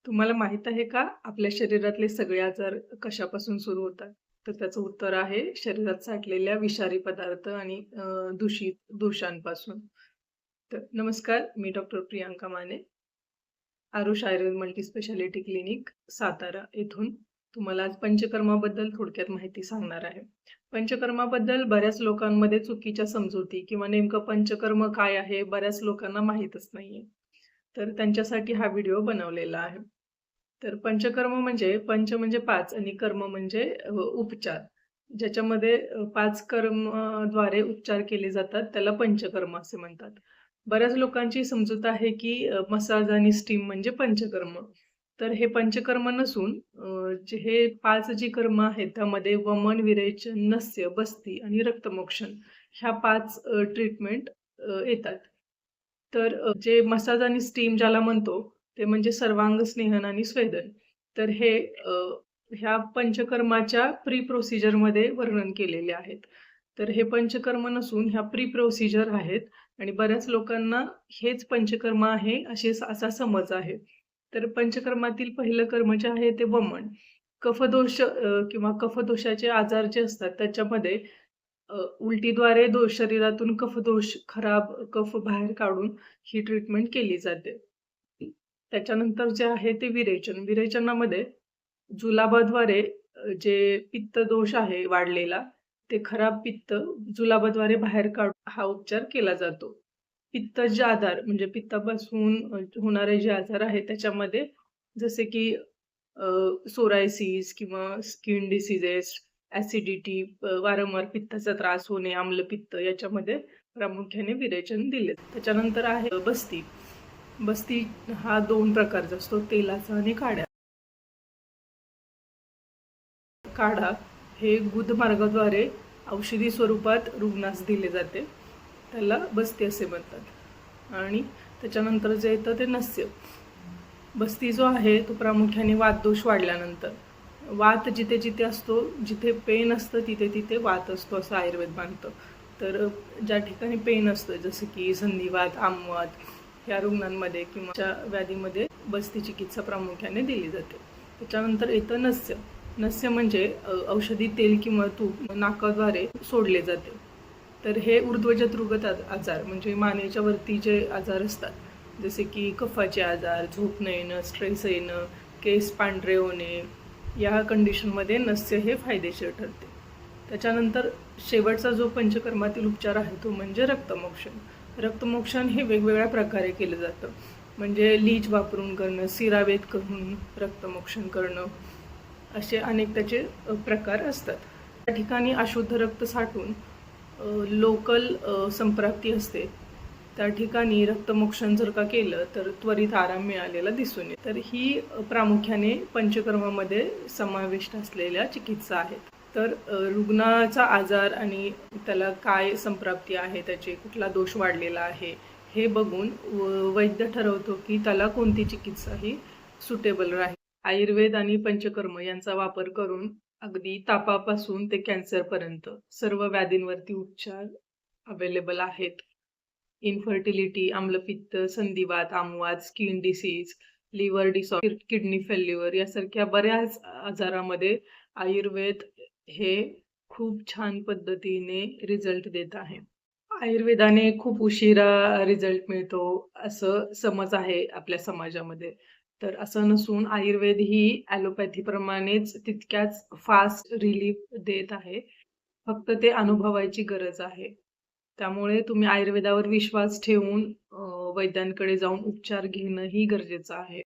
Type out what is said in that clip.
तुम्हाला माहित आहे का आपल्या शरीरातले सगळे आजार कशापासून सुरू होतात? तर त्याचं उत्तर आहे शरीरात साठलेल्या विषारी पदार्थ आणि दूषित दोषांपासून. तर नमस्कार, मी doctor Priyanka Mane, Aarush Ayurved multi speciality clinic, Satara येथून तुम्हाला आज पंचकर्माबद्दल थोडक्यात माहिती सांगणार आहे. पंचकर्माबद्दल बऱ्याच लोकांमध्ये चुकीच्या समजुती किंवा नेमकं पंचकर्म काय आहे बऱ्याच लोकांना माहीतच नाहीये. तर त्यांच्यासाठी हा व्हिडिओ बनवलेला आहे. तर पंचकर्म म्हणजे पंच म्हणजे 5 आणि कर्म म्हणजे उपचार. ज्याच्यामध्ये 5 द्वारे उपचार केले जातात त्याला पंचकर्म असे म्हणतात. बऱ्याच लोकांची समजूत आहे की मसाज आणि स्टीम म्हणजे पंचकर्म. तर हे पंचकर्म नसून जे हे 5 जी कर्म आहेत त्यामध्ये वमन, विरेचन, नस्य, बस्ती आणि रक्तमोक्षण ह्या 5 ट्रीटमेंट येतात. तर जे मसाज आणि स्टीम ज्याला म्हणतो ते म्हणजे सर्वांग स्नेहन आणि स्वेदन. तर हे ह्या पंचकर्माच्या प्री प्रोसिजरमध्ये वर्णन केलेले आहेत. तर हे पंचकर्म नसून ह्या प्री प्रोसिजर आहेत आणि बऱ्याच लोकांना हेच पंचकर्म आहे असा समज आहे. तर पंचकर्मातील पहिलं कर्म जे आहे ते वमन. कफदोष किंवा कफदोषाचे आजार जे असतात त्याच्यामध्ये उलटीद्वारे शरीरातून कफदोष, खराब कफ बाहेर काढून ही ट्रीटमेंट केली जाते. त्याच्यानंतर जे आहे ते विरेचन. विरेचनामध्ये जुलाबाद्वारे जे पित्त दोष आहे वाढलेला, ते खराब पित्त जुलाबाद्वारे बाहेर काढून हा उपचार केला जातो. पित्तचे आजार म्हणजे पित्तापासून होणारे जे आजार आहेत त्याच्यामध्ये जसे की सोरायसिस किंवा स्किन डिसीजेस, ॲसिडिटी, वारंवार पित्ताचा त्रास होणे, आम्लपित्त याच्यामध्ये प्रामुख्याने विरेचन दिले. त्याच्यानंतर आहे बस्ती. बस्ती हा 2 प्रकारचा असतो, तेलाचा आणि काढा. काढा हे गुदमार्गाद्वारे औषधी स्वरूपात रुग्णास दिले जाते. त्याला बस्ती असे म्हणतात. आणि त्याच्यानंतर जे येतं ते नस्य. बस्ती जो आहे तो प्रामुख्याने वातदोष वाढल्यानंतर. वात जिथे जिथे असतो, जिथे पेन असतं तिथे तिथे वात असतो असं आयुर्वेद मानतं. तर ज्या ठिकाणी पेन असतं जसं की संधिवात, आमवात या रुग्णांमध्ये किंवा व्याधीमध्ये बस्ती चिकित्सा प्रामुख्याने दिली जाते. त्याच्यानंतर येतं नस्य. नस्य म्हणजे औषधी तेल किंवा तूप नाकाद्वारे सोडले जाते. तर हे ऊर्ध्वजत्रुगत आजार म्हणजे मानेच्या वरती जे आजार असतात जसे की कफाचे आजार, झोप न येणं, स्ट्रेस येणं, केस पांढरे होणे या कंडिशनमध्ये नस्य हे फायदेशीर ठरते. त्याच्यानंतर शेवटचा जो पंचकर्मातील उपचार आहे तो म्हणजे रक्तमोक्षण. रक्तमोक्षण हे वेगवेगळ्या प्रकारे केलं जातं. म्हणजे लीच वापरून करणं, सिरावेद करून रक्तमोक्षण करणं असे अनेक त्याचे प्रकार असतात. त्या ठिकाणी अशुद्ध रक्त साठून लोकल संप्राप्ती असते. त्या ठिकाणी रक्तमोक्षण जर का केलं तर त्वरित आराम मिळालेला दिसून येतो. तर ही प्रामुख्याने पंचकर्मामध्ये समाविष्ट असलेल्या चिकित्सा आहेत. तर रुग्णाचा आजार आणि त्याला काय संप्राप्ती आहे, त्याचे कुठला दोष वाढलेला आहे हे बघून वैद्य ठरवतो की त्याला कोणती चिकित्सा ही सुटेबल राहील. आयुर्वेद आणि पंचकर्म यांचा वापर करून अगदी तापापासून ते कॅन्सरपर्यंत सर्व व्याधींवरती उपचार अवेलेबल आहेत. इन्फर्टिलिटी, आम्लपित्त, संधिवात, आमवात, skin disease, liver disorder, kidney failure यासारख्या बऱ्याच आजारामध्ये आयुर्वेद हे खूप छान पद्धतीने रिझल्ट देत आहे. आयुर्वेदाने खूप उशिरा रिझल्ट मिळतो असं समज आहे आपल्या समाजामध्ये. तर असं नसून आयुर्वेद ही ॲलोपॅथीप्रमाणेच तितक्याच फास्ट रिलीफ देत आहे. फक्त ते अनुभवायची गरज आहे. त्यामुळे तुम्ही आयुर्वेदावर विश्वास ठेवून वैद्यांकडे जाऊन उपचार घेणंही गरजेचं आहे.